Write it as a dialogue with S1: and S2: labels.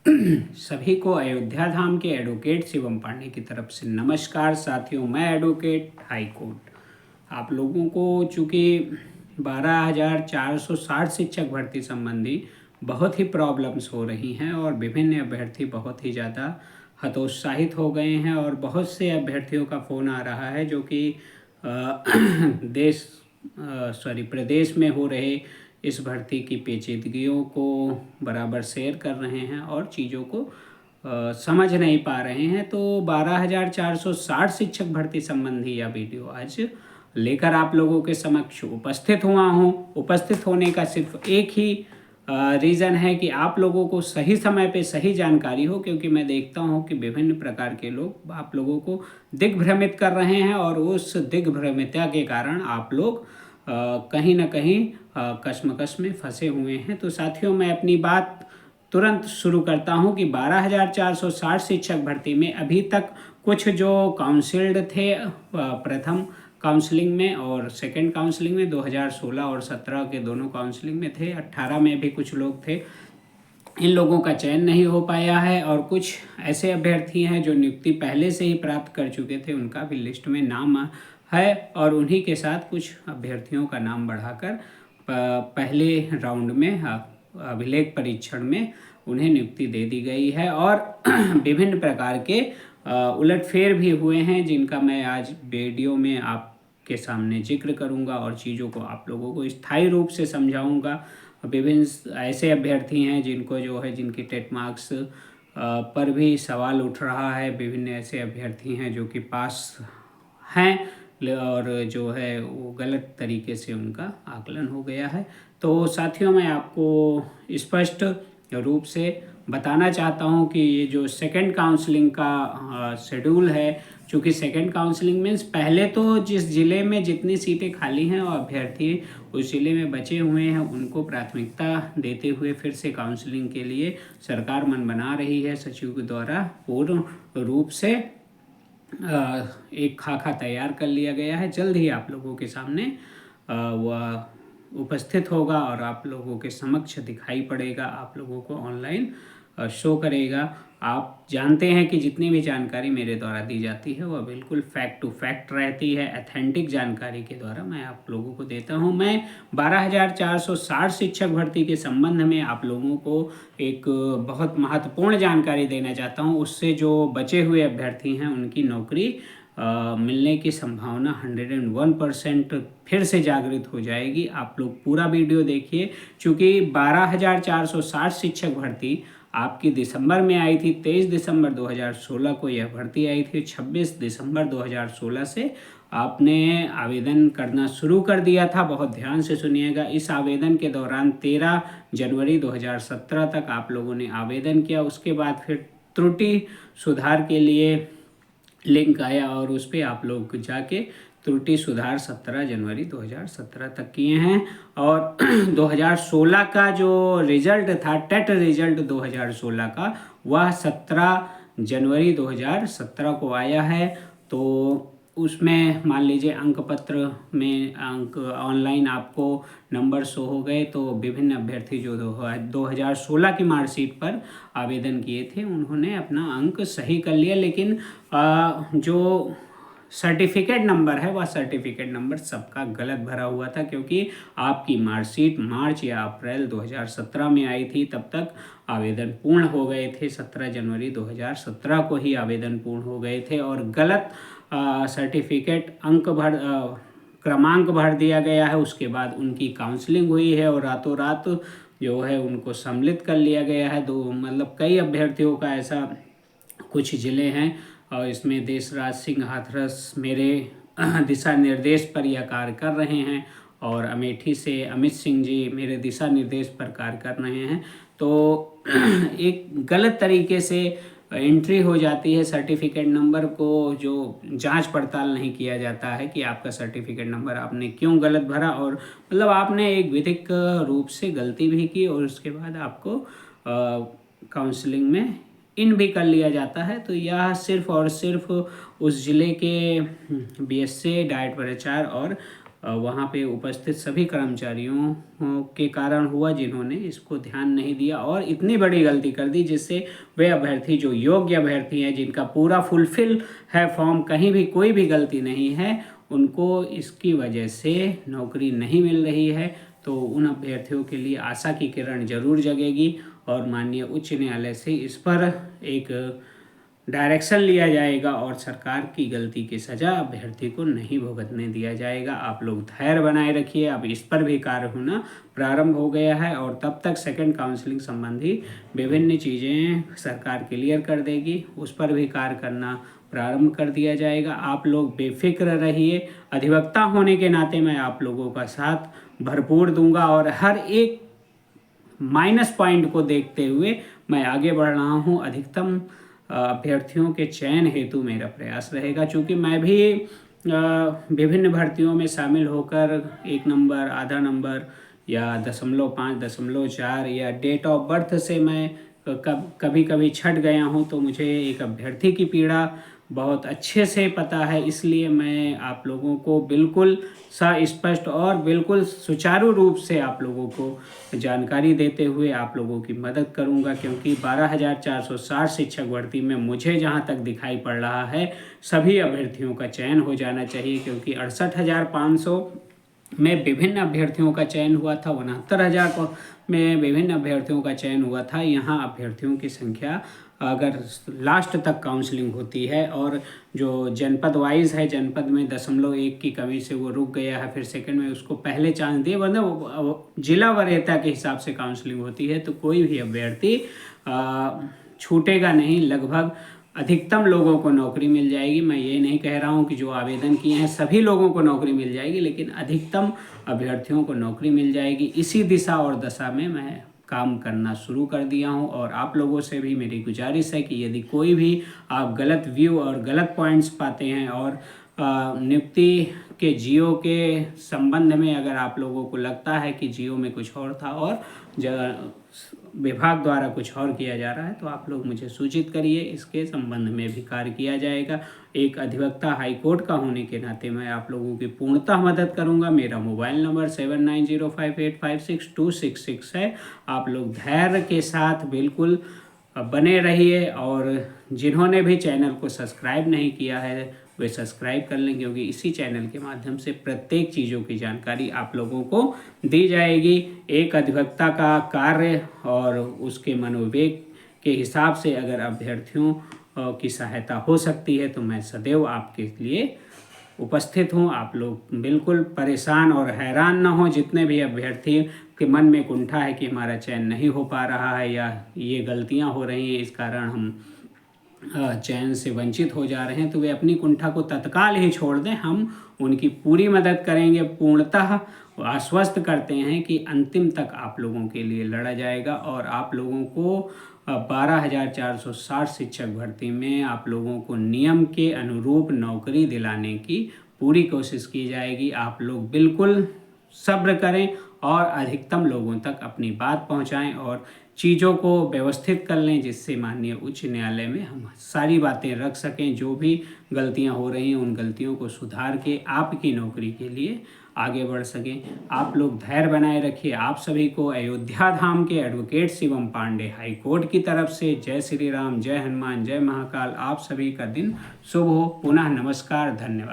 S1: सभी को अयोध्या धाम के एडवोकेट शिवम पांडे की तरफ से नमस्कार। साथियों, मैं एडवोकेट हाई कोर्ट आप लोगों को चूँकि 12,460 शिक्षक भर्ती संबंधी बहुत ही प्रॉब्लम्स हो रही हैं और विभिन्न अभ्यर्थी बहुत ही ज़्यादा हतोत्साहित हो गए हैं और बहुत से अभ्यर्थियों का फ़ोन आ रहा है जो कि प्रदेश में हो रहे इस भर्ती की पेचीदगियों को बराबर शेयर कर रहे हैं और चीज़ों को समझ नहीं पा रहे हैं। तो 12,460 शिक्षक भर्ती संबंधी यह वीडियो आज लेकर आप लोगों के समक्ष उपस्थित हुआ हूँ। उपस्थित होने का सिर्फ एक ही रीज़न है कि आप लोगों को सही समय पे सही जानकारी हो, क्योंकि मैं देखता हूँ कि विभिन्न प्रकार के लोग आप लोगों को दिग्भ्रमित कर रहे हैं और उस दिग्भ्रमिता के कारण आप लोग कहीं ना कहीं कश्मकश में फंसे हुए हैं। तो साथियों, मैं अपनी बात तुरंत शुरू करता हूं कि 12,460 शिक्षक भर्ती में अभी तक कुछ जो काउंसिल्ड थे प्रथम काउंसलिंग में और सेकंड काउंसलिंग में 2016 और 17 के दोनों काउंसलिंग में थे, 18 में भी कुछ लोग थे, इन लोगों का चयन नहीं हो पाया है। और कुछ ऐसे अभ्यर्थी हैं जो नियुक्ति पहले से ही प्राप्त कर चुके थे, उनका भी लिस्ट में नाम है और उन्हीं के साथ कुछ अभ्यर्थियों का नाम बढ़ाकर पहले राउंड में अभिलेख परीक्षण में उन्हें नियुक्ति दे दी गई है। और विभिन्न प्रकार के उलटफेर भी हुए हैं जिनका मैं आज वीडियो में आपके सामने जिक्र करूंगा और चीज़ों को आप लोगों को स्थायी रूप से समझाऊंगा। विभिन्न ऐसे अभ्यर्थी हैं जिनको जो है जिनकी टेट मार्क्स पर भी सवाल उठ रहा है। विभिन्न ऐसे अभ्यर्थी हैं जो कि पास हैं और जो है वो गलत तरीके से उनका आकलन हो गया है। तो साथियों, मैं आपको स्पष्ट रूप से बताना चाहता हूं कि ये जो सेकंड काउंसलिंग का शेड्यूल है, चूँकि सेकंड काउंसलिंग मीन्स पहले तो जिस ज़िले में जितनी सीटें खाली हैं और अभ्यर्थी उस ज़िले में बचे हुए हैं उनको प्राथमिकता देते हुए फिर से काउंसलिंग के लिए सरकार मन बना रही है। सचिव के द्वारा पूर्ण रूप से एक खाका तैयार कर लिया गया है। जल्द ही आप लोगों के सामने वह उपस्थित होगा और आप लोगों के समक्ष दिखाई पड़ेगा, आप लोगों को ऑनलाइन शो करेगा। आप जानते हैं कि जितनी भी जानकारी मेरे द्वारा दी जाती है वह बिल्कुल फैक्ट टू फैक्ट रहती है। अथेंटिक जानकारी के द्वारा मैं आप लोगों को देता हूं। मैं 12,460 शिक्षक भर्ती के संबंध में आप लोगों को एक बहुत महत्वपूर्ण जानकारी देना चाहता हूं। उससे जो बचे हुए अभ्यर्थी हैं उनकी नौकरी मिलने की संभावना 101% फिर से जागृत हो जाएगी। आप लोग पूरा वीडियो देखिए, क्योंकि 12,460 शिक्षक भर्ती आपकी दिसंबर में आई थी। 23 दिसंबर 2016 को यह भर्ती आई थी। 26 दिसंबर 2016 से आपने आवेदन करना शुरू कर दिया था। बहुत ध्यान से सुनिएगा। इस आवेदन के दौरान 13 जनवरी 2017 तक आप लोगों ने आवेदन किया। उसके बाद फिर त्रुटि सुधार के लिए लिंक आया और उस पर आप लोग जाके त्रुटि सुधार 17 जनवरी 2017 तक किए हैं। और 2016 का जो रिजल्ट था, टेट रिजल्ट 2016 का, वह 17 जनवरी 2017 को आया है। तो उसमें मान लीजिए अंक पत्र में अंक ऑनलाइन आपको नंबर शो हो गए। तो विभिन्न अभ्यर्थी जो 2016 की मार्कशीट पर आवेदन किए थे उन्होंने अपना अंक सही कर लिया, लेकिन जो सर्टिफिकेट नंबर है वह सर्टिफिकेट नंबर सबका गलत भरा हुआ था, क्योंकि आपकी मार्कशीट मार्च या अप्रैल 2017 में आई थी। तब तक आवेदन पूर्ण हो गए थे। 17 जनवरी 2017 को ही आवेदन पूर्ण हो गए थे और गलत सर्टिफिकेट क्रमांक भर दिया गया है। उसके बाद उनकी काउंसलिंग हुई है और रातों रात जो है उनको सम्मिलित कर लिया गया है। मतलब कई अभ्यर्थियों का ऐसा कुछ ज़िले हैं और इसमें देशराज सिंह हाथरस मेरे दिशा निर्देश पर यह कार्य कर रहे हैं और अमेठी से अमित सिंह जी मेरे दिशा निर्देश पर कार्य कर रहे हैं। तो एक गलत तरीके से एंट्री हो जाती है। सर्टिफिकेट नंबर को जो जांच पड़ताल नहीं किया जाता है कि आपका सर्टिफिकेट नंबर आपने क्यों गलत भरा, और मतलब आपने एक विधिक रूप से गलती भी की और उसके बाद आपको काउंसलिंग में इन भी कर लिया जाता है। तो यह सिर्फ और सिर्फ उस ज़िले के बीएसए डाइट प्रचार और वहाँ पे उपस्थित सभी कर्मचारियों के कारण हुआ, जिन्होंने इसको ध्यान नहीं दिया और इतनी बड़ी गलती कर दी जिससे वे अभ्यर्थी जो योग्य अभ्यर्थी हैं, जिनका पूरा फुलफिल है फॉर्म, कहीं भी कोई भी गलती नहीं है, उनको इसकी वजह से नौकरी नहीं मिल रही है। तो उन अभ्यर्थियों के लिए आशा की किरण जरूर जगेगी और माननीय उच्च न्यायालय से इस पर एक डायरेक्शन लिया जाएगा और सरकार की गलती की सज़ा अभ्यर्थी को नहीं भुगतने दिया जाएगा। आप लोग धैर्य बनाए रखिए। अब इस पर भी कार्य होना प्रारंभ हो गया है और तब तक सेकंड काउंसलिंग संबंधी विभिन्न चीज़ें सरकार क्लियर कर देगी, उस पर भी कार्य करना प्रारंभ कर दिया जाएगा। आप लोग बेफिक्र रहिए। अधिवक्ता होने के नाते मैं आप लोगों का साथ भरपूर दूंगा और हर एक माइनस पॉइंट को देखते हुए मैं आगे बढ़ रहा हूँ। अधिकतम अभ्यर्थियों के चयन हेतु मेरा प्रयास रहेगा, क्योंकि मैं भी विभिन्न भर्तियों में शामिल होकर 1 नंबर, आधा नंबर या 0.5, 0.4 या डेट ऑफ बर्थ से मैं कभी कभी छट गया हूं, तो मुझे एक अभ्यर्थी की पीड़ा बहुत अच्छे से पता है। इसलिए मैं आप लोगों को बिल्कुल स्पष्ट और बिल्कुल सुचारू रूप से आप लोगों को जानकारी देते हुए आप लोगों की मदद करूंगा, क्योंकि 12,460 शिक्षक भर्ती में मुझे जहां तक दिखाई पड़ रहा है सभी अभ्यर्थियों का चयन हो जाना चाहिए, क्योंकि 68,500 में विभिन्न अभ्यर्थियों का चयन हुआ था, 69,000 में विभिन्न अभ्यर्थियों का चयन हुआ था। यहाँ अभ्यर्थियों की संख्या अगर लास्ट तक काउंसलिंग होती है और जो जनपद वाइज है, जनपद में 0.1 की कमी से वो रुक गया है, फिर सेकंड में उसको पहले चांस दिए, वरना जिला वरीयता के हिसाब से काउंसलिंग होती है, तो कोई भी अभ्यर्थी छूटेगा नहीं। लगभग अधिकतम लोगों को नौकरी मिल जाएगी। मैं ये नहीं कह रहा हूँ कि जो आवेदन किए हैं सभी लोगों को नौकरी मिल जाएगी, लेकिन अधिकतम अभ्यर्थियों को नौकरी मिल जाएगी। इसी दिशा और दशा में मैं काम करना शुरू कर दिया हूं और आप लोगों से भी मेरी गुजारिश है कि यदि कोई भी आप गलत व्यू और गलत पॉइंट्स पाते हैं और नियुक्ति के जियो के संबंध में अगर आप लोगों को लगता है कि जियो में कुछ और था और विभाग द्वारा कुछ और किया जा रहा है, तो आप लोग मुझे सूचित करिए। इसके संबंध में भी कार्य किया जाएगा। एक अधिवक्ता हाईकोर्ट का होने के नाते मैं आप लोगों की पूर्णतः मदद करूंगा। मेरा मोबाइल नंबर 7905856266 है। आप लोग धैर्य के साथ बिल्कुल बने रहिए और जिन्होंने भी चैनल को सब्सक्राइब नहीं किया है वे सब्सक्राइब कर लें, क्योंकि इसी चैनल के माध्यम से प्रत्येक चीज़ों की जानकारी आप लोगों को दी जाएगी। एक अधिवक्ता का कार्य और उसके मनोवेग के हिसाब से अगर अभ्यर्थियों की सहायता हो सकती है तो मैं सदैव आपके लिए उपस्थित हूँ। आप लोग बिल्कुल परेशान और हैरान ना हो। जितने भी अभ्यर्थी के मन में कुंठा है कि हमारा चयन नहीं हो पा रहा है या ये गलतियाँ हो रही हैं, इस कारण हम चयन से वंचित हो जा रहे हैं, तो वे अपनी कुंठा को तत्काल ही छोड़ दें। हम उनकी पूरी मदद करेंगे। पूर्णतः आश्वस्त करते हैं कि अंतिम तक आप लोगों के लिए लड़ा जाएगा और आप लोगों को 12,460 शिक्षक भर्ती में आप लोगों को नियम के अनुरूप नौकरी दिलाने की पूरी कोशिश की जाएगी। आप लोग बिल्कुल सब्र करें और अधिकतम लोगों तक अपनी बात पहुंचाएं और चीज़ों को व्यवस्थित कर लें, जिससे माननीय उच्च न्यायालय में हम सारी बातें रख सकें। जो भी गलतियां हो रही हैं उन गलतियों को सुधार के आपकी नौकरी के लिए आगे बढ़ सकें। आप लोग धैर्य बनाए रखिए। आप सभी को अयोध्या धाम के advocate Shivam Pandey high court की तरफ से जय श्री राम, जय हनुमान, जय महाकाल। आप सभी का दिन शुभ हो। पुनः नमस्कार, धन्यवाद।